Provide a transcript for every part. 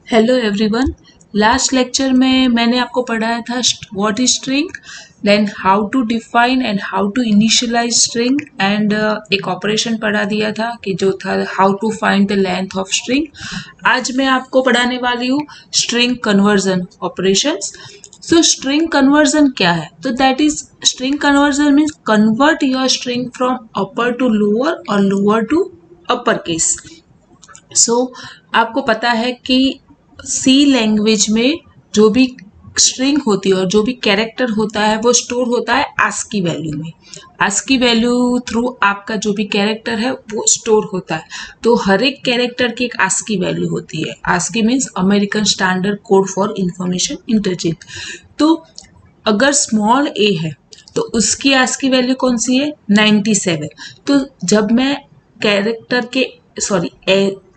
Hello everyone. Last lecture में मैंने आपको पढ़ाया था what is string, then how to define and how to initialize string and एक ऑपरेशन पढ़ा दिया था कि जो था how to find the length of string. आज मैं आपको पढ़ाने वाली हूँ string conversion operations. So string conversion क्या है? तो that is string conversion means convert your string from upper to lower और lower to upper case. So आपको पता है कि सी लैंग्वेज में जो भी स्ट्रिंग होती है और जो भी कैरेक्टर होता है वो स्टोर होता है आस्की वैल्यू में। आस्की वैल्यू थ्रू आपका जो भी कैरेक्टर है वो स्टोर होता है। तो हर एक कैरेक्टर की एक आस्की वैल्यू होती है। ASCII means American standard code for information interchange. तो अगर स्मॉल ए है तो उसकी आस्की वैल्यू कौन सी है? 97। तो जब मैं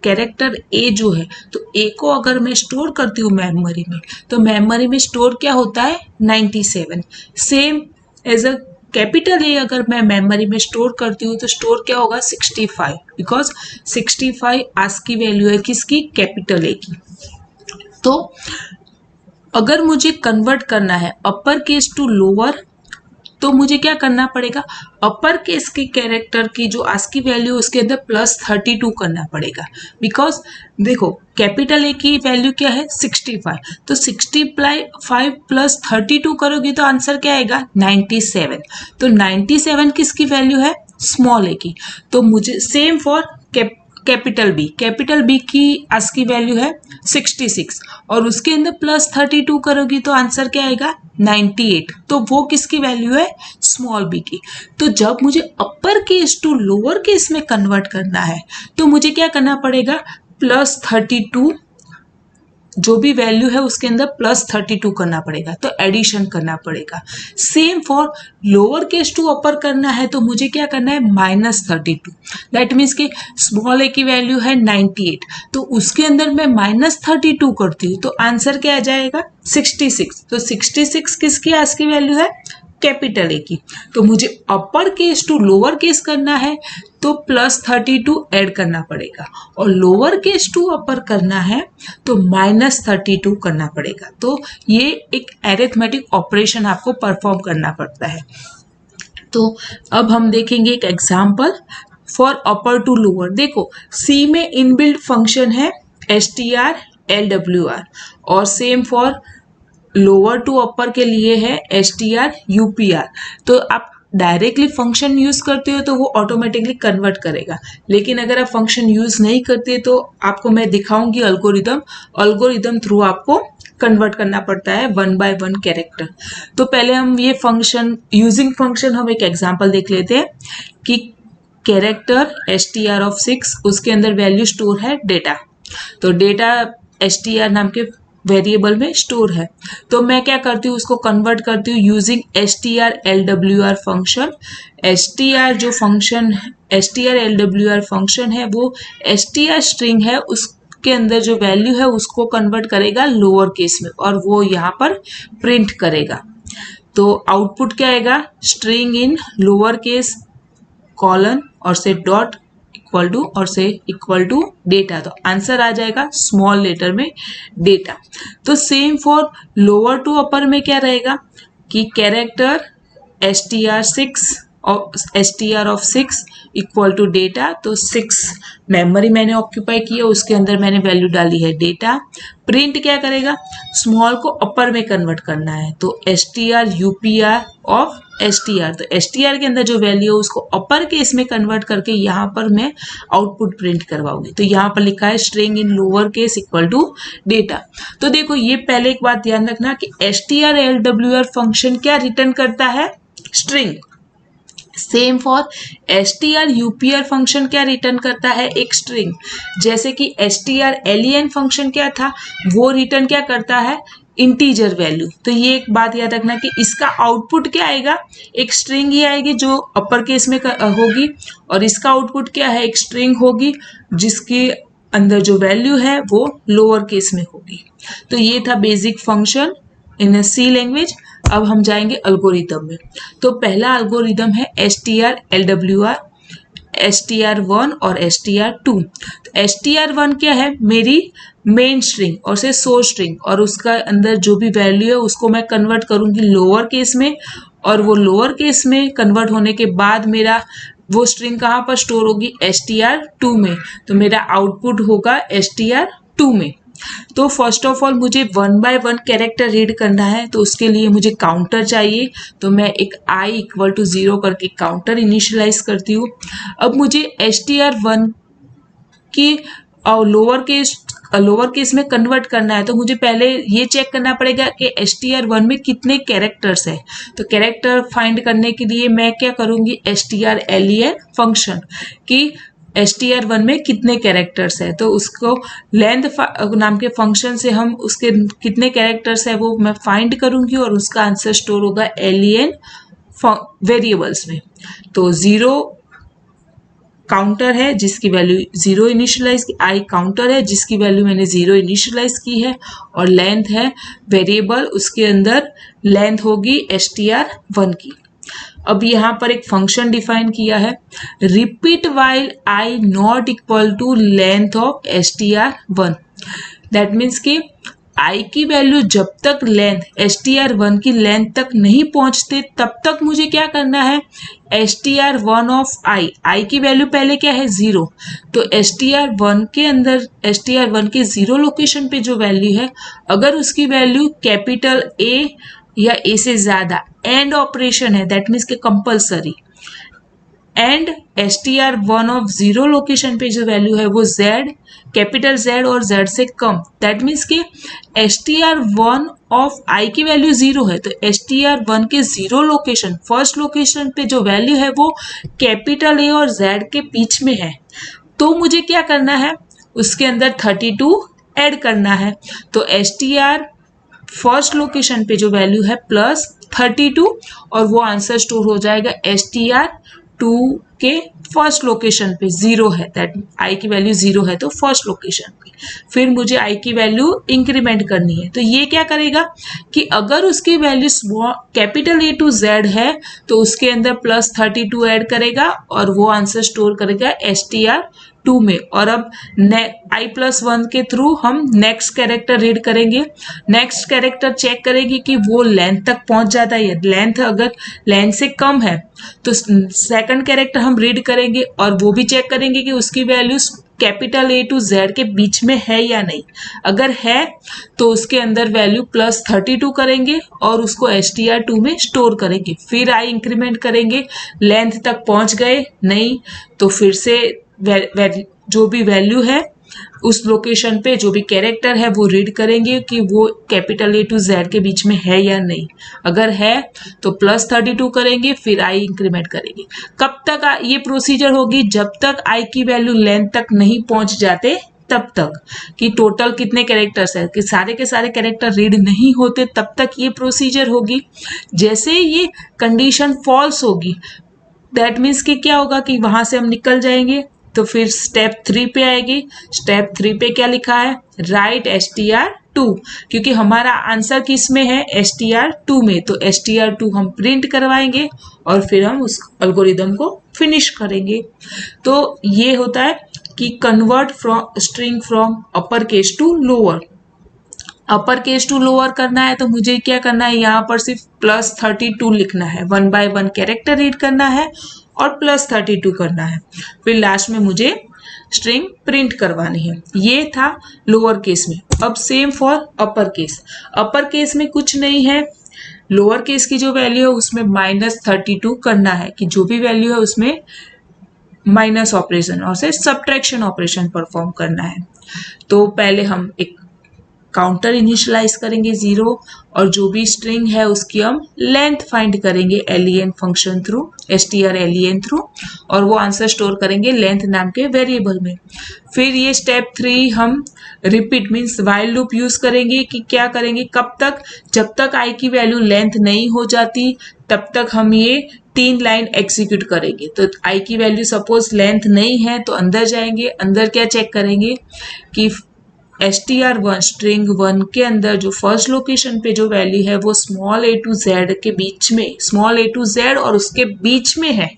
कैरेक्टर ए जो है तो ए को अगर मैं स्टोर करती हूँ मेमोरी में तो मेमोरी में स्टोर क्या होता है? 97। Same as a capital A अगर मैं मेमोरी में स्टोर करती हूँ तो स्टोर क्या होगा? 65, बिकॉज 65 आस्की वैल्यू है किसकी? कैपिटल ए की। तो अगर मुझे कन्वर्ट करना है अपर केस टू लोअर तो मुझे क्या करना पड़ेगा? अपर केस के कैरेक्टर की जो आस्की वैल्यू उसके अंदर +32 करना पड़ेगा। बिकॉज देखो कैपिटल ए की वैल्यू क्या है? 65। तो 65 + 32 करोगे तो आंसर क्या आएगा? 97। तो 97 किसकी वैल्यू है? स्मॉल ए की। तो मुझे सेम फॉर कैपिटल बी की आस्की वैल्यू है 66 और उसके अंदर +32 करोगी तो आंसर क्या आएगा? 98। तो वो किसकी वैल्यू है? स्मॉल बी की। तो जब मुझे upper case to lower case में कन्वर्ट करना है तो मुझे क्या करना पड़ेगा? +32 जो भी वैल्यू है उसके अंदर +32 करना पड़ेगा, तो एडिशन करना पड़ेगा। Same for lower case to upper करना है तो मुझे क्या करना है? -32। दैट मीन्स कि स्मॉल ए की वैल्यू है 98 तो उसके अंदर मैं -32 करती हूँ तो आंसर क्या आ जाएगा? 66। तो 66 किसकी आस्की वैल्यू है? कैपिटल ए की। तो मुझे upper case to lower case करना है तो +32 ऐड करना पड़ेगा और लोअर केस टू अपर करना है तो -32 करना पड़ेगा। तो ये एक एरिथमेटिक ऑपरेशन आपको परफॉर्म करना पड़ता है। तो अब हम देखेंगे एक example for upper to lower. देखो सी में इनबिल्ट फंक्शन है str lwr और सेम फॉर लोअर टू अपर के लिए है str upr। तो आप डायरेक्टली फंक्शन यूज करते हो तो वो ऑटोमेटिकली कन्वर्ट करेगा, लेकिन अगर आप फंक्शन यूज नहीं करते तो आपको मैं दिखाऊंगी अल्गोरिदम थ्रू आपको कन्वर्ट करना पड़ता है 1 by 1 कैरेक्टर। तो पहले हम ये फंक्शन यूजिंग फंक्शन हम एक एग्जांपल देख लेते हैं कि कैरेक्टर str ऑफ 6 उसके अंदर वैल्यू स्टोर है डेटा। तो डेटा str नाम के वेरिएबल में स्टोर है तो मैं क्या करती हूँ? उसको कन्वर्ट करती हूँ using str lwr function. str lwr function है वो str स्ट्रिंग है उसके अंदर जो वैल्यू है उसको कन्वर्ट करेगा लोअर केस में और वो यहाँ पर प्रिंट करेगा। तो आउटपुट क्या आएगा? String in lower case colon और से डॉट इक्वल टू और से इक्वल टू डेटा। तो आंसर आ जाएगा स्मॉल लेटर में डेटा। तो same for lower to upper में क्या रहेगा कि character str of 6 equal to data. तो 6 मेमोरी मैंने ऑक्यूपाई किया उसके अंदर मैंने वैल्यू डाली है डेटा। प्रिंट क्या करेगा? स्मॉल को अपर में कन्वर्ट करना है तो str upr ऑफ str। तो str के अंदर जो वैल्यू है उसको अपर केस में कन्वर्ट करके यहाँ पर मैं आउटपुट प्रिंट करवाऊंगी। तो यहाँ पर लिखा है string in lower case equal to data. तो देखो ये पहले एक बात ध्यान रखना कि str lwr फंक्शन क्या रिटर्न करता है? String. Same for str upr function क्या रिटर्न करता है? एक स्ट्रिंग। जैसे कि str len फंक्शन क्या था? वो रिटर्न क्या करता है? Integer value. तो ये एक बात याद रखना कि इसका आउटपुट क्या आएगा? एक स्ट्रिंग ही आएगी जो अपर केस में होगी और इसका आउटपुट क्या है? एक स्ट्रिंग होगी जिसके अंदर जो वैल्यू है वो लोअर केस में होगी। तो ये था basic function in C language. अब हम जाएंगे अल्गोरिदम में। तो पहला अल्गोरिदम है str lwr, str1 और str2। str1 क्या है? मेरी मेन स्ट्रिंग और से सोर्स स्ट्रिंग, और उसका अंदर जो भी वैल्यू है उसको मैं कन्वर्ट करूंगी लोअर केस में, और वो लोअर केस में कन्वर्ट होने के बाद मेरा वो स्ट्रिंग कहाँ पर स्टोर होगी, str2 में। तो मेरा आउटपुट होगा str2 में। तो फर्स्ट ऑफ ऑल मुझे 1 बाय 1 कैरेक्टर रीड करना है, तो उसके लिए मुझे काउंटर चाहिए। तो मैं एक i इक्वल टू 0 करके काउंटर इनिशियलाइज करती हूँ। अब मुझे str1 की लोअर केस में कन्वर्ट करना है, तो मुझे पहले ये चेक करना पड़ेगा कि str1 में कितने कैरेक्टर्स है। तो कैरेक्टर फाइंड करने के लिए मैं क्या करूंगी, strlen फंक्शन की str1 में कितने कैरेक्टर्स है, तो उसको लेंथ नाम के फंक्शन से हम उसके कितने कैरेक्टर्स है वो मैं फाइंड करूंगी, और उसका आंसर स्टोर होगा len वेरिएबल्स में। तो 0 काउंटर है जिसकी वैल्यू 0 इनिशियलाइज की, आई काउंटर है जिसकी वैल्यू मैंने 0 इनिशियलाइज की है, और लेंथ है वेरिएबल, उसके अंदर लेंथ होगी str1 की। अब यहाँ पर एक फंक्शन डिफाइन किया है, repeat while I not equal to length of str1। That means कि आई की वैल्यू जब तक लेंथ str1 की लेंथ तक नहीं पहुंचते तब तक मुझे क्या करना है, str1 ऑफ आई की वैल्यू पहले क्या है 0, तो str1 के अंदर str1 के 0 लोकेशन पे जो वैल्यू है, अगर उसकी वैल्यू कैपिटल A या A से ज्यादा एंड ऑपरेशन है, दैट मीन्स के compulsory, and str1 of 0 location पे जो वैल्यू है वो z, कैपिटल Z और Z से कम, दैट मीन्स कि str1 ऑफ i की वैल्यू 0 है, तो str1 के 0 लोकेशन फर्स्ट लोकेशन पे जो वैल्यू है वो कैपिटल A और Z के बीच में है। तो मुझे क्या करना है, उसके अंदर 32 ऐड करना है। तो str फर्स्ट लोकेशन पे जो वैल्यू है प्लस 32, और वो आंसर स्टोर हो जाएगा str2 के फर्स्ट लोकेशन पे 0 है, दैट आई की वैल्यू 0 है तो फर्स्ट लोकेशन पे। फिर मुझे आई की वैल्यू इंक्रीमेंट करनी है, तो ये क्या करेगा कि अगर उसकी value capital A to Z है तो उसके अंदर प्लस 32 ऐड करेगा, और वो आंसर स्टोर करेगा str2 में। और अब i+1 के थ्रू हम नेक्स्ट कैरेक्टर रीड करेंगे। नेक्स्ट कैरेक्टर चेक करेगी कि वो लेंथ तक पहुंच जाता है, लेंथ अगर लेंथ से कम है तो सेकंड कैरेक्टर हम रीड करेंगे, और वो भी चेक करेंगे कि उसकी value capital A to Z के बीच में है या नहीं। अगर है तो उसके अंदर वैल्यू प्लस 32 करेंगे और उसको str2 में स्टोर करेंगे। फिर आई इंक्रीमेंट करेंगे, लेंथ तक पहुंच गए नहीं तो फिर से जो भी वैल्यू है उस लोकेशन पे जो भी कैरेक्टर है वो रीड करेंगे कि वो कैपिटल A टू Z के बीच में है या नहीं। अगर है तो प्लस 32 करेंगे, फिर आई इंक्रीमेंट करेंगे। कब तक ये प्रोसीजर होगी, जब तक आई की वैल्यू लेंथ तक नहीं पहुंच जाते तब तक, कि टोटल कितने कैरेक्टर्स है, कि सारे के सारे कैरेक्टर रीड नहीं होते तब तक ये प्रोसीजर होगी। जैसे ये कंडीशन फॉल्स होगी, दैट मीन्स कि क्या होगा कि वहां से हम निकल जाएंगे, तो फिर स्टेप 3 पे आएगी। स्टेप 3 पे क्या लिखा है, राइट str2, क्योंकि हमारा आंसर किस में है, str2 में, तो str2 हम प्रिंट करवाएंगे और फिर हम उस एल्गोरिदम को फिनिश करेंगे। तो ये होता है कि convert from string from upper case to lower. Upper case to lower करना है तो मुझे क्या करना है, यहाँ पर सिर्फ प्लस 32 लिखना है, 1 बाय 1 कैरेक्टर रीड करना है और प्लस 32 करना है। फिर लास्ट में मुझे स्ट्रिंग प्रिंट करवानी है। ये था लोअर केस में। अब same for upper case. Upper case में कुछ नहीं है, लोअर केस की जो वैल्यू है उसमें -32 करना है, कि जो भी वैल्यू है उसमें माइनस ऑपरेशन और से सब्ट्रैक्शन ऑपरेशन परफॉर्म करना है। तो पहले हम एक काउंटर इनिशियलाइज करेंगे 0, और जो भी स्ट्रिंग है उसकी हम लेंथ फाइंड करेंगे len function through, strlen through, और वो आंसर स्टोर करेंगे लेंथ नाम के वेरिएबल में। फिर ये स्टेप 3 हम repeat means while loop use करेंगे, कि क्या करेंगे, कब तक, जब तक आई की वैल्यू लेंथ नहीं हो जाती तब तक हम ये 3 लाइन एग्जीक्यूट करेंगे। तो आई की वैल्यू सपोज लेंथ नहीं है तो अंदर जाएंगे, अंदर क्या चेक करेंगे कि str1 स्ट्रिंग 1 के अंदर जो फर्स्ट लोकेशन पे जो वैल्यू है वो स्मॉल a टू z के बीच में, स्मॉल a टू z और उसके बीच में है,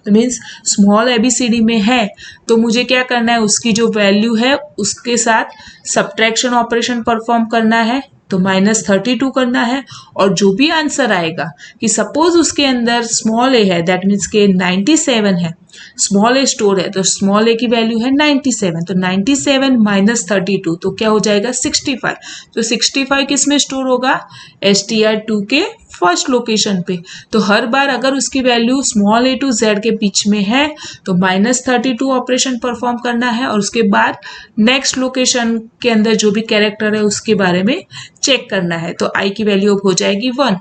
तो मीन्स स्मॉल ABCD में है तो मुझे क्या करना है, उसकी जो वैल्यू है उसके साथ सब्ट्रैक्शन ऑपरेशन परफॉर्म करना है, तो -32 करना है। और जो भी आंसर आएगा कि सपोज उसके अंदर स्मॉल a है, दैट मीन्स के 97 है, स्मॉल a स्टोर है तो स्मॉल a की वैल्यू है 97, तो 97 -32 तो क्या हो जाएगा 65। तो 65 किस में स्टोर होगा, STR2 के फर्स्ट लोकेशन पे। तो हर बार अगर उसकी value small a to z के बीच में है तो -32 ऑपरेशन परफॉर्म करना है और उसके बाद नेक्स्ट लोकेशन के अंदर जो भी कैरेक्टर है उसके बारे में चेक करना है। तो i की वैल्यू अब हो जाएगी 1,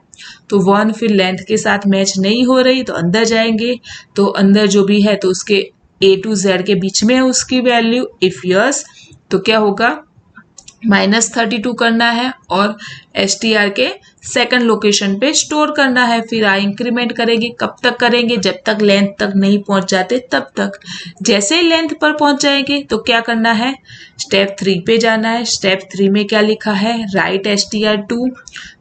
तो 1 फिर लेंथ के साथ मैच नहीं हो रही तो अंदर जाएंगे, तो अंदर जो भी है तो उसके a टू z के बीच में है उसकी वैल्यू, इफ यस तो क्या होगा -32 करना है और STR के सेकंड लोकेशन पे स्टोर करना है। फिर आई इंक्रीमेंट करेंगे, कब तक करेंगे, जब तक लेंथ तक नहीं पहुंच जाते तब तक। जैसे ही लेंथ पर पहुंच जाएंगे तो क्या करना है, स्टेप 3 पे जाना है। स्टेप 3 में क्या लिखा है, राइट STR2,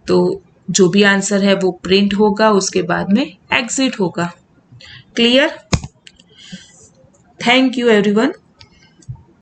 तो जो भी आंसर है वो प्रिंट होगा, उसके बाद में एग्जिट होगा। क्लियर? Thank you everyone.